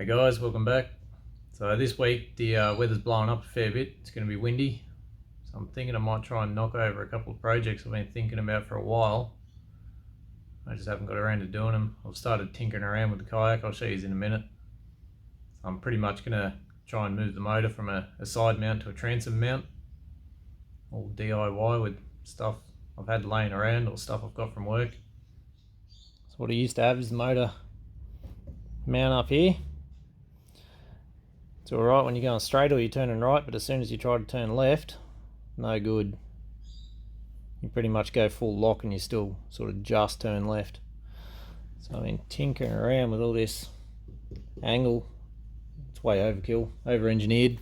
Hey guys, welcome back. So this week the weather's blowing up a fair bit. It's going to be windy. So I'm thinking I might try and knock over a couple of projects I've been thinking about for a while. I just haven't got around to doing them. I've started tinkering around with the kayak. I'll show you in a minute. I'm pretty much going to try and move the motor from a side mount to a transom mount. All DIY with stuff I've had laying around or stuff I've got from work. So what I used to have is the motor mount up here. It's alright when you're going straight or you're turning right, but as soon as you try to turn left, no good. You pretty much go full lock and you still sort of just turn left. So I've been tinkering around with all this angle. It's way overkill, over-engineered.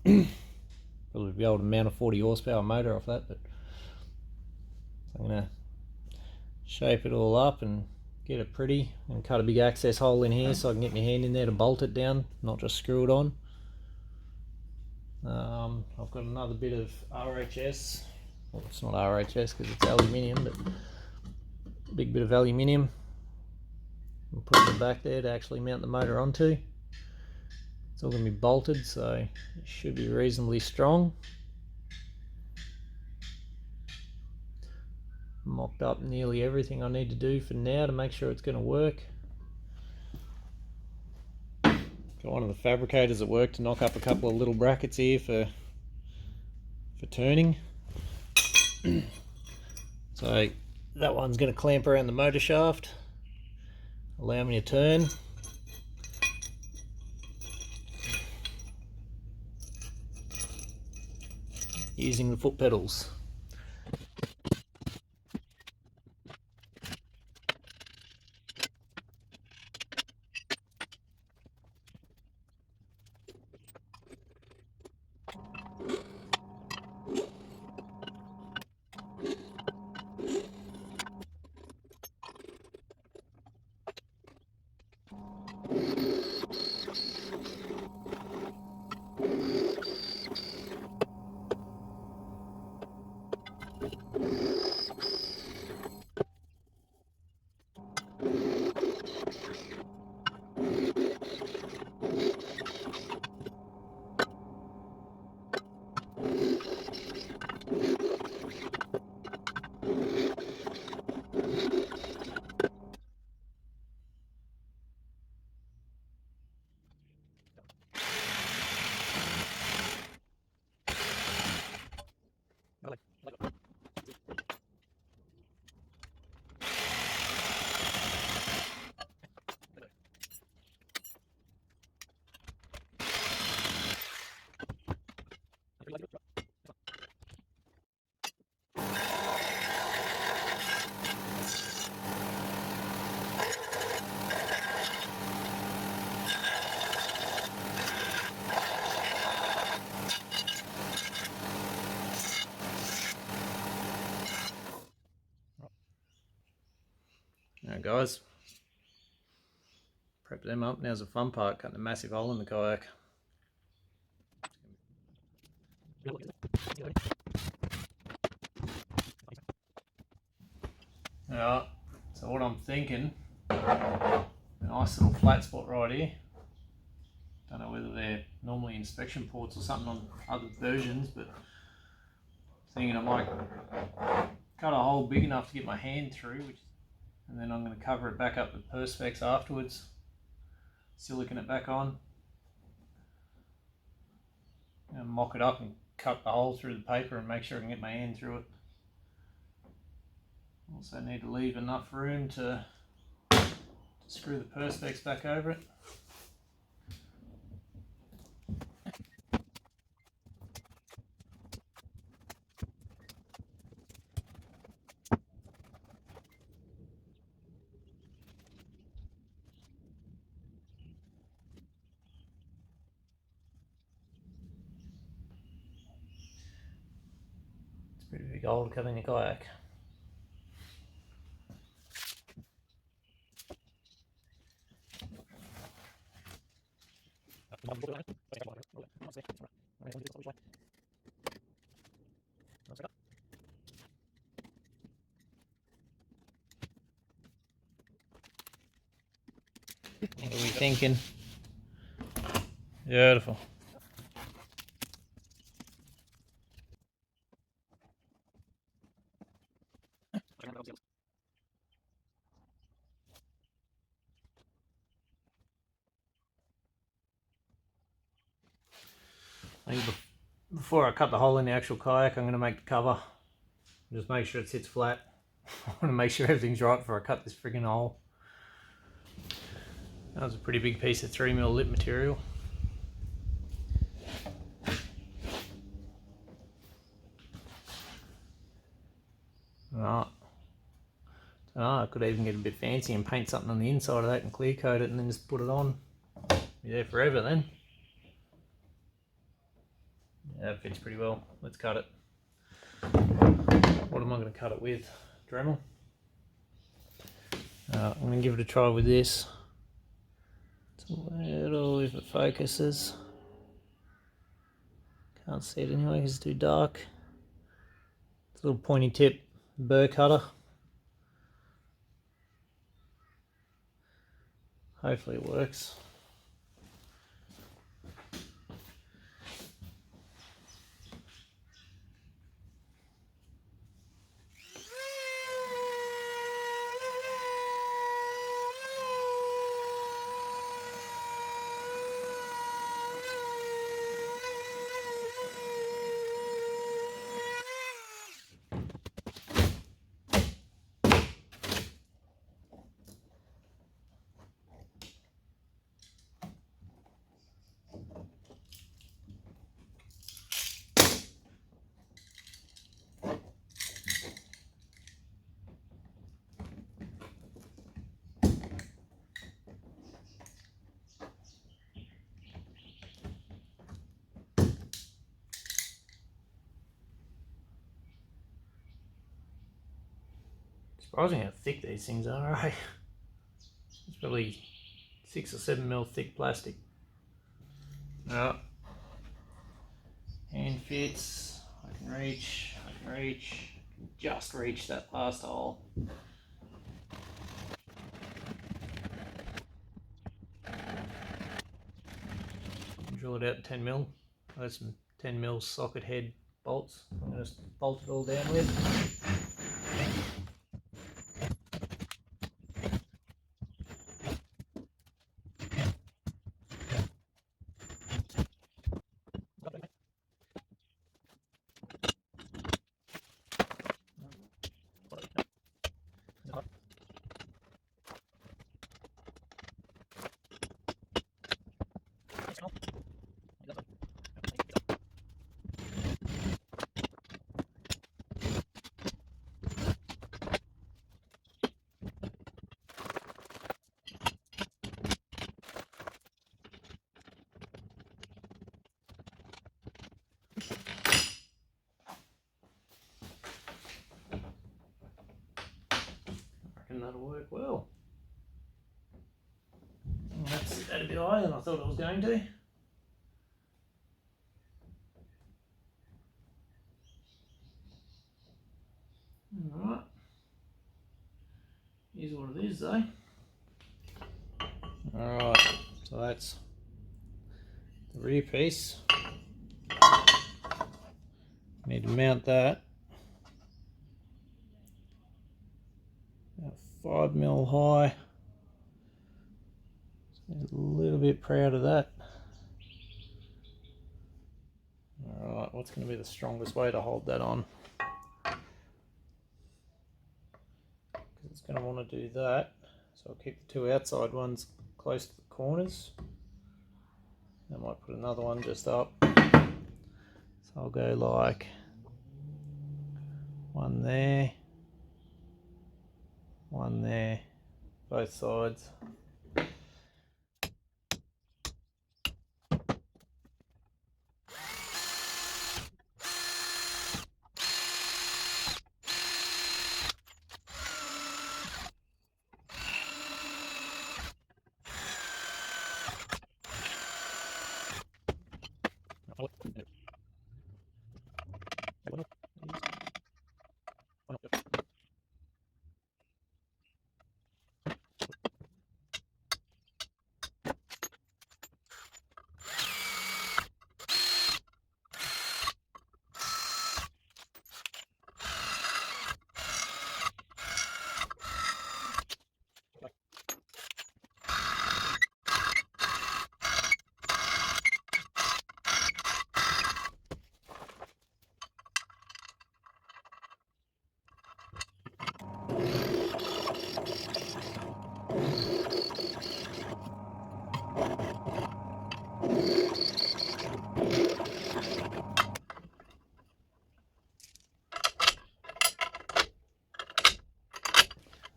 Probably be able to mount a 40 horsepower motor off that, but I'm going to shape it all up and get it pretty and cut a big access hole in here so I can get my hand in there to bolt it down, not just screw it on. I've got another bit of RHS. Well, it's not RHS because it's aluminium, but a big bit of aluminium. I'm putting it back there to actually mount the motor onto. It's all going to be bolted, so it should be reasonably strong. Mocked up nearly everything I need to do for now to make sure it's going to work. Got one of the fabricators at work to knock up a couple of little brackets here for turning. So that one's going to clamp around the motor shaft, allow me to turn. Using the foot pedals. Now guys, prep them up. Now's the fun part, cutting a massive hole in the kayak. Alright, so what I'm thinking, a nice little flat spot right here. Don't know whether they're normally inspection ports or something on other versions, but thinking I might cut a hole big enough to get my hand through, and then I'm going to cover it back up with Perspex afterwards, silicone it back on, and mock it up and cut the hole through the paper and make sure I can get my hand through it. Also need to leave enough room to screw the Perspex back over it. It's a pretty big hole to cut in your kayak. What are we thinking? Beautiful. I think before I cut the hole in the actual kayak, I'm going to make the cover. Just make sure it sits flat. I want to make sure everything's right before I cut this friggin' hole. That was a pretty big piece of 3mm lip material. Right. I could even get a bit fancy and paint something on the inside of that and clear coat it and then just put it on. Be there forever then. Yeah, that fits pretty well. Let's cut it. What am I going to cut it with? Dremel? I'm going to give it a try with this. It's a little, if it focuses. Can't see it anyway because it's too dark. It's a little pointy tip burr cutter. Hopefully it works. Surprising how thick these things are, eh? It's probably 6 or 7mm thick plastic. Alright. Hand fits. I can reach. Just reach that last hole. Drill it out 10mm. There's some 10mm socket head bolts. I'm going to bolt it all down with. I reckon that'll work well. That's a bit higher than I thought it was going to. Alright. Here's what it is though. Alright, so that's the rear piece. Need to mount that. About 5mm high. A little bit proud of that. Alright, what's going to be the strongest way to hold that on? Because it's going to want to do that. So I'll keep the two outside ones close to the corners. I might put another one just up. So I'll go like one there, both sides.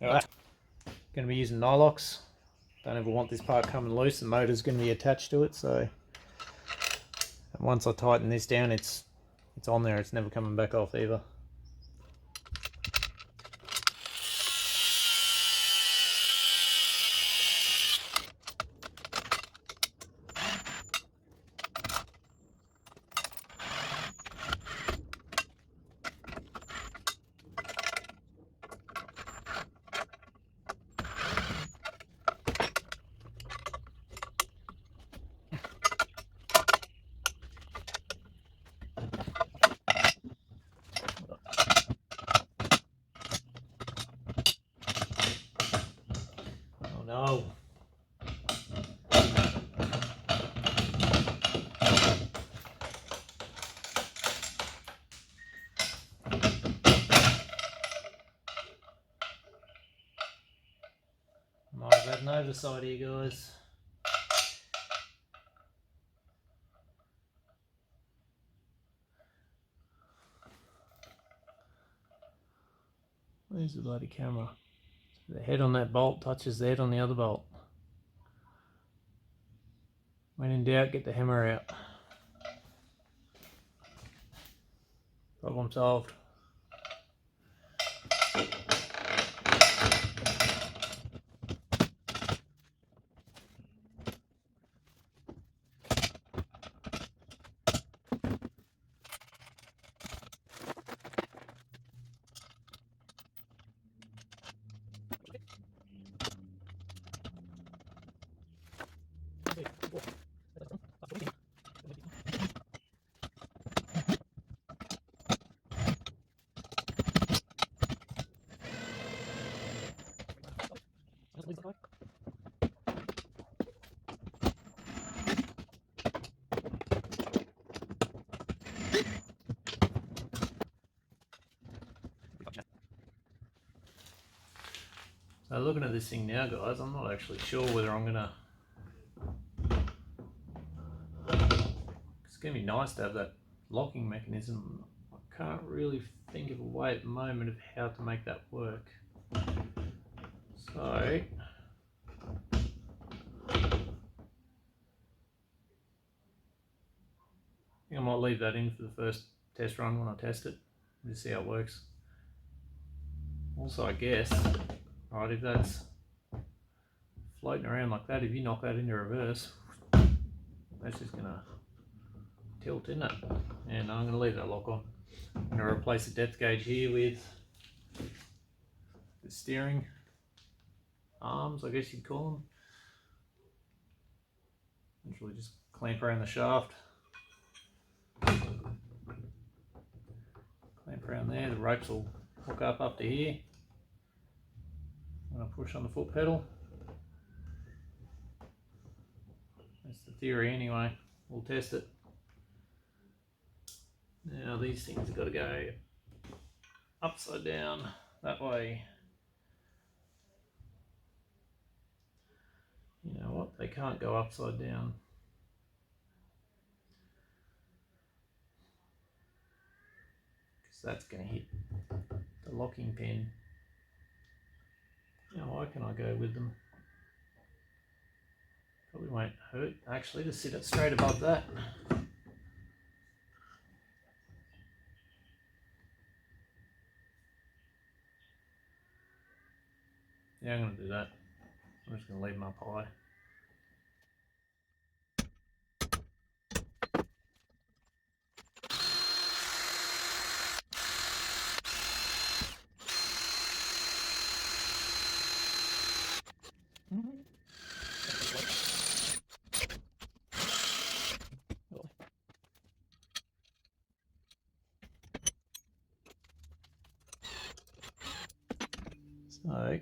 Alright, going to be using Nylox. Don't ever want this part coming loose. The motor's going to be attached to it, so once I tighten this down, it's on there. It's never coming back off either. Oh no. Might have had an oversight here, guys. Where's the bloody camera? The head on that bolt touches the head on the other bolt. When in doubt, get the hammer out. Problem solved. So looking at this thing now, guys, I'm not actually sure whether I'm gonna... It's gonna be nice to have that locking mechanism. I can't really think of a way at the moment of how to make that work. So I think I might leave that in for the first test run when I test it, just see how it works. Also, I guess, right, if that's floating around like that, if you knock that into reverse, that's just gonna tilt, isn't it? And I'm gonna leave that lock on. I'm gonna replace the depth gauge here with the steering arms, I guess you'd call them. Literally just clamp around the shaft. Clamp around there, the ropes will hook up to here. When I push on the foot pedal. That's the theory anyway. We'll test it. Now these things have got to go upside down that way. You know what? They can't go upside down. Because that's going to hit the locking pin. Now why can I go with them? Probably won't hurt actually to sit it straight above that. Yeah, I'm going to do that. I'm just going to leave them up high. So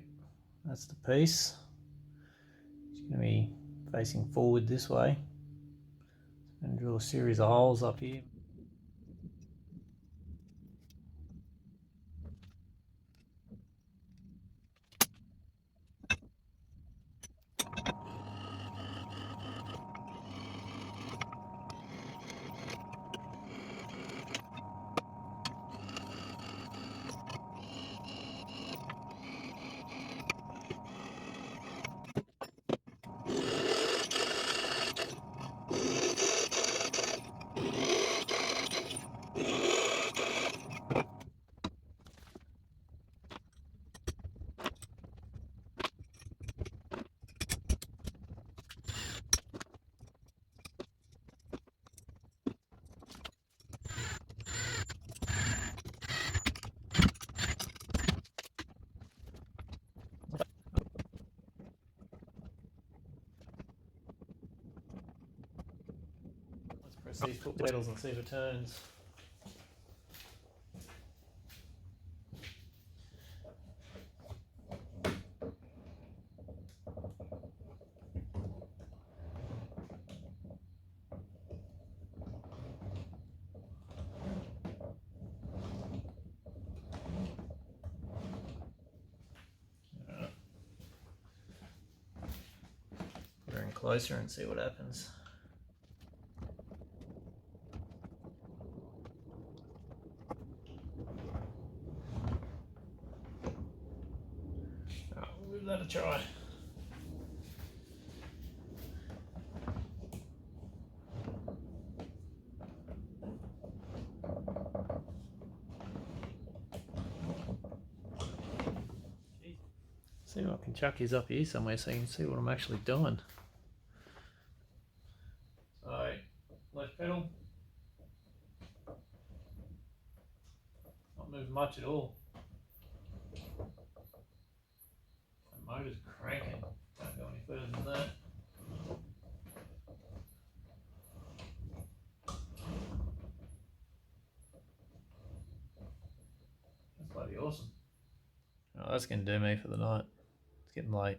that's the piece. It's going to be facing forward this way. I'm going to drill a series of holes up here. press these foot pedals and see if it turns. Put her in closer and see what happens. We'll give that a try. See if I can chuck his up here somewhere so you can see what I'm actually doing. So, left pedal. Not moving much at all. The motor's cranking. Can't go any further than that. That's bloody awesome. Oh, that's going to do me for the night. It's getting late.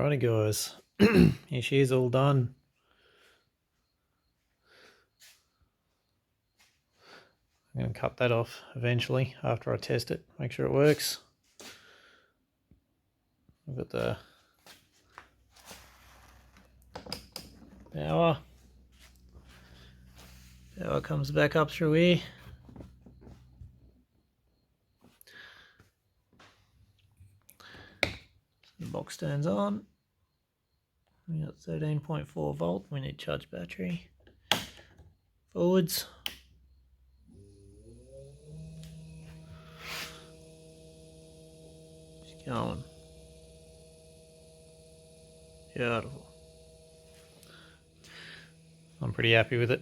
Alrighty guys, here she is all done. I'm going to cut that off eventually after I test it, make sure it works. I've got the power. Power comes back up through here. The box turns on. We got 13.4 volt. We need charge battery. Forwards. Just going. Beautiful. I'm pretty happy with it.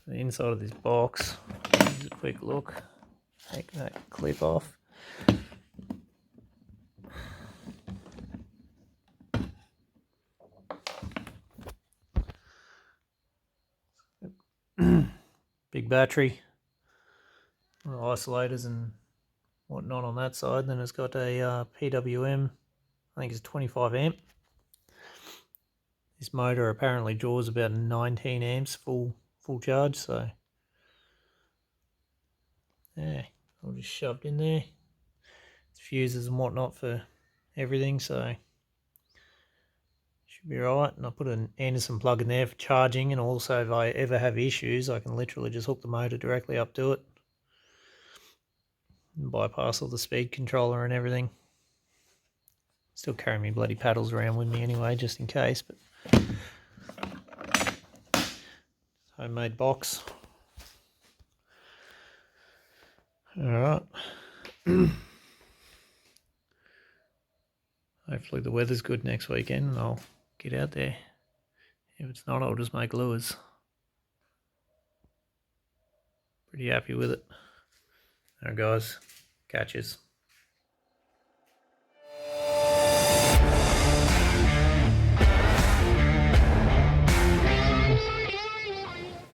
The inside of this box, just a quick look, take that clip off. Big battery, isolators and whatnot on that side. Then it's got a PWM, I think it's 25 amp. This motor apparently draws about 19 amps full charge, so yeah, all just shoved in there. It's fuses and whatnot for everything, so should be right. And I put an Anderson plug in there for charging, and also if I ever have issues, I can literally just hook the motor directly up to it and bypass all the speed controller and everything. Still carry my bloody paddles around with me anyway, just in case. But homemade box. Alright. Hopefully the weather's good next weekend and I'll get out there. If it's not, I'll just make lures. Pretty happy with it. Alright guys, catches.